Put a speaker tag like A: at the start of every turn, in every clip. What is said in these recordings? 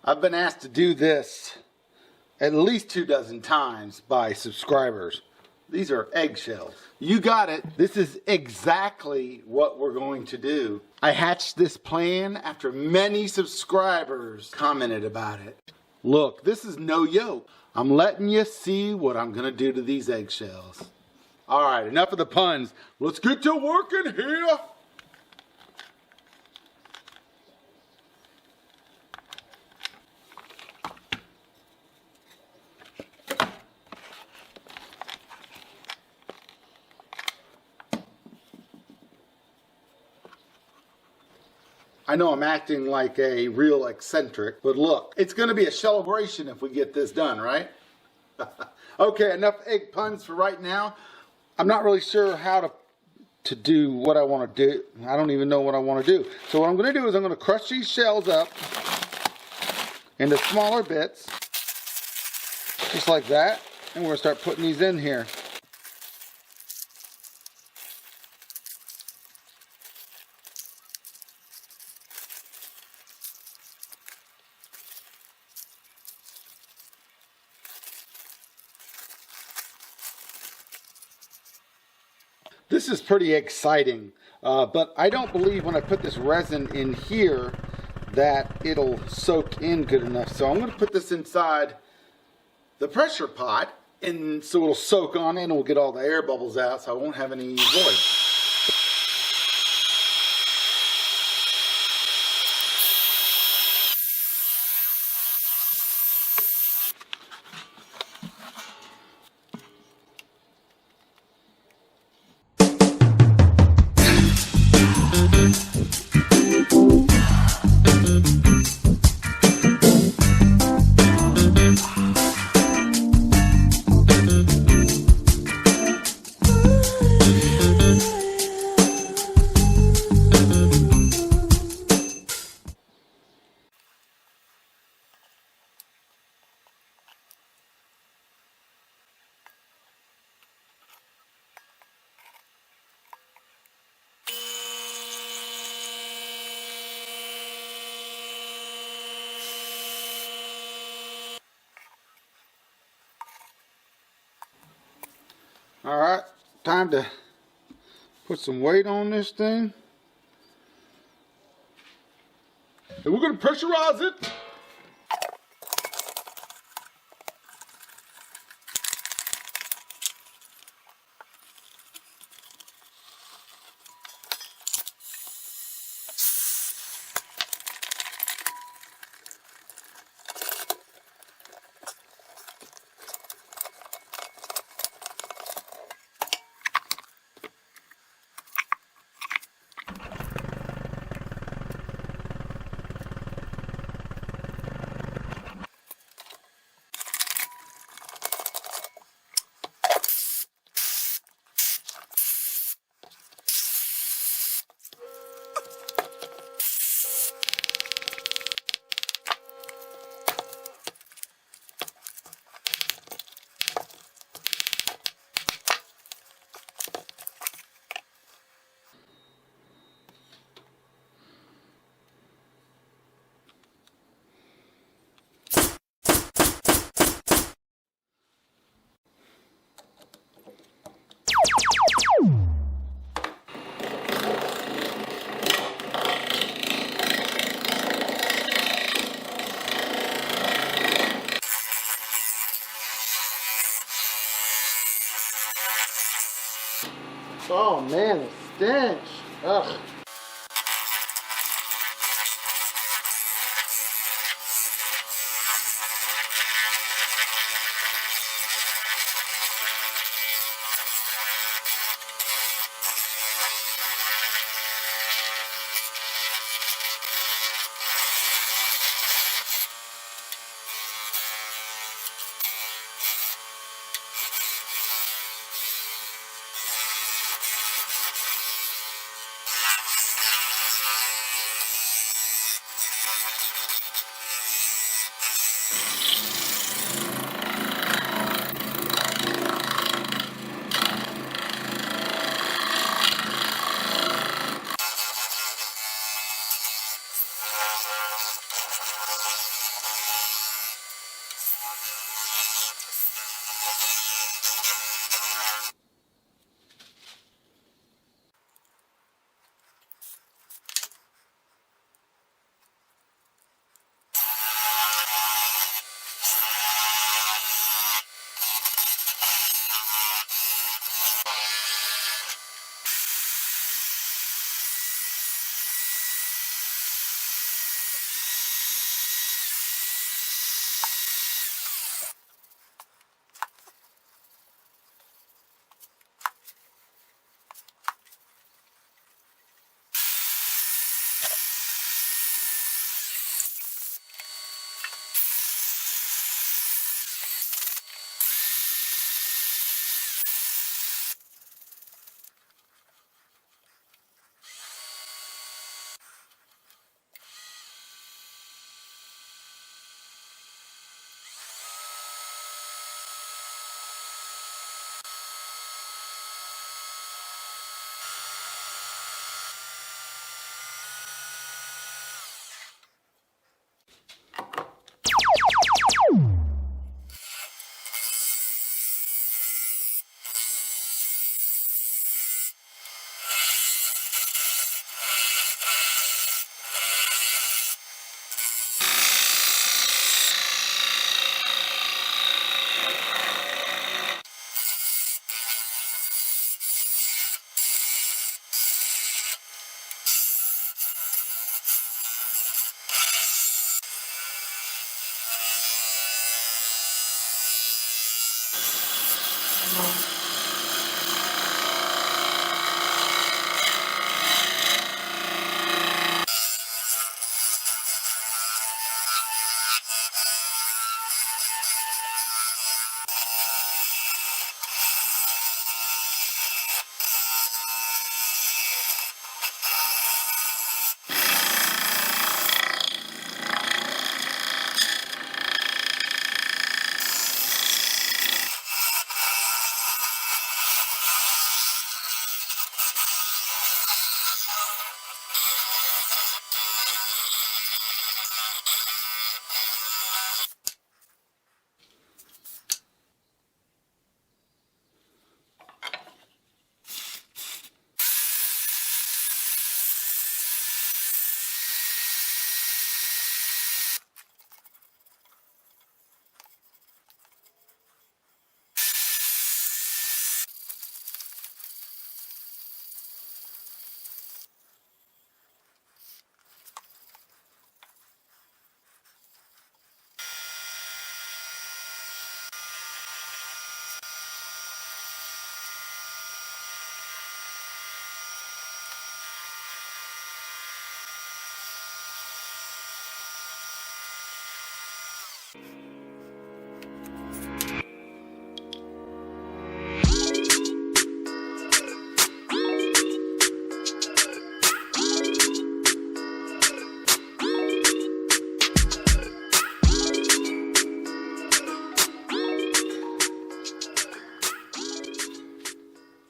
A: I've been asked to do this at least 24 times by subscribers. These are eggshells. You got it. This is exactly what we're going to do. I hatched this plan after many subscribers commented about it. Look, this is no yoke. I'm letting you see what I'm gonna do to these eggshells. All right, enough of the puns. Let's get to work in here. I know I'm acting like a real eccentric, but look, it's going to be a celebration if we get this done, right? Okay, enough egg puns for right now. I'm not really sure how to do what I want to do. I don't even know what I want to do. So what I'm going to do is I'm going to crush these shells up into smaller bits, just like that, and we're going to start putting these in here. This is pretty exciting, but I don't believe when I put this resin in here that it'll soak in good enough. So I'm going to put this inside the pressure pot, and so it'll soak on it and we'll get all the air bubbles out so I won't have any voice. All right, time to put some weight on this thing. And we're going to pressurize it. Oh man, the stench. Ugh.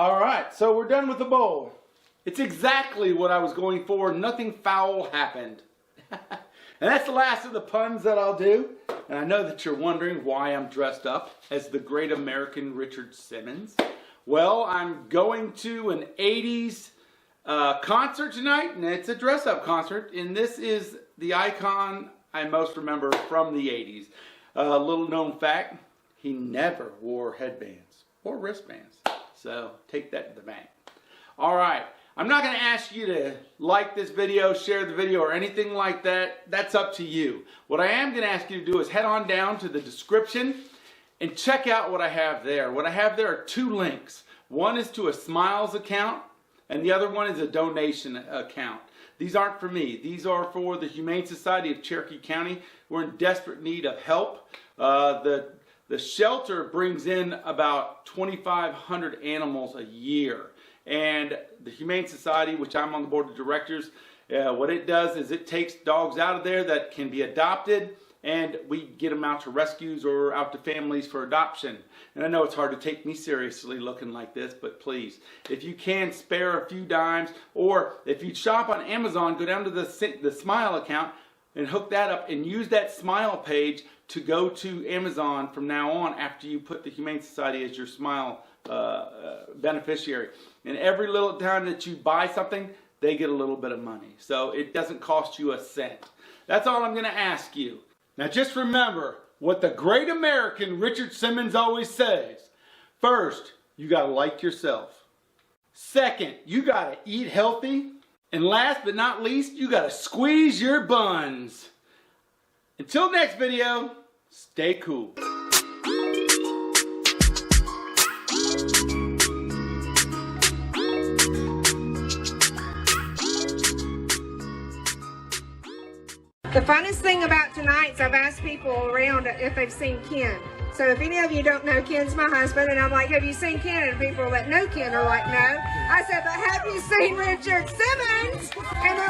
A: All right, so we're done with the bowl. It's exactly what I was going for. Nothing foul happened. And that's the last of the puns that I'll do. And I know that you're wondering why I'm dressed up as the great American Richard Simmons. Well, I'm going to an 80s concert tonight, and it's a dress-up concert. And this is the icon I most remember from the 80s. A little known fact, he never wore headbands or wristbands. So take that to the bank. All right. I'm not going to ask you to like this video, share the video, or anything like that. That's up to you. What I am going to ask you to do is head on down to the description and check out what I have there. What I have there are 2 links. One is to a Smiles account, and the other one is a donation account. These aren't for me. These are for the Humane Society of Cherokee County. We're in desperate need of help. The shelter brings in about 2,500 animals a year. And the Humane Society, which I'm on the board of directors, what it does is it takes dogs out of there that can be adopted, and we get them out to rescues or out to families for adoption. And I know it's hard to take me seriously looking like this, but please, if you can spare a few dimes, or if you shop on Amazon, go down to the Smile account and hook that up and use that Smile page to go to Amazon from now on after you put the Humane Society as your Smile beneficiary. And every little time that you buy something, they get a little bit of money. So it doesn't cost you a cent. That's all I'm going to ask you. Now just remember what the great American Richard Simmons always says. First, you got to like yourself. Second, you got to eat healthy. And last but not least, you got to squeeze your buns. Until next video, stay cool.
B: The funnest thing about tonight is I've asked people around if they've seen Ken. So if any of you don't know, Ken's my husband, and I'm like, have you seen Ken? And people that know Ken are like, no. I said, but have you seen Richard Simmons? And they're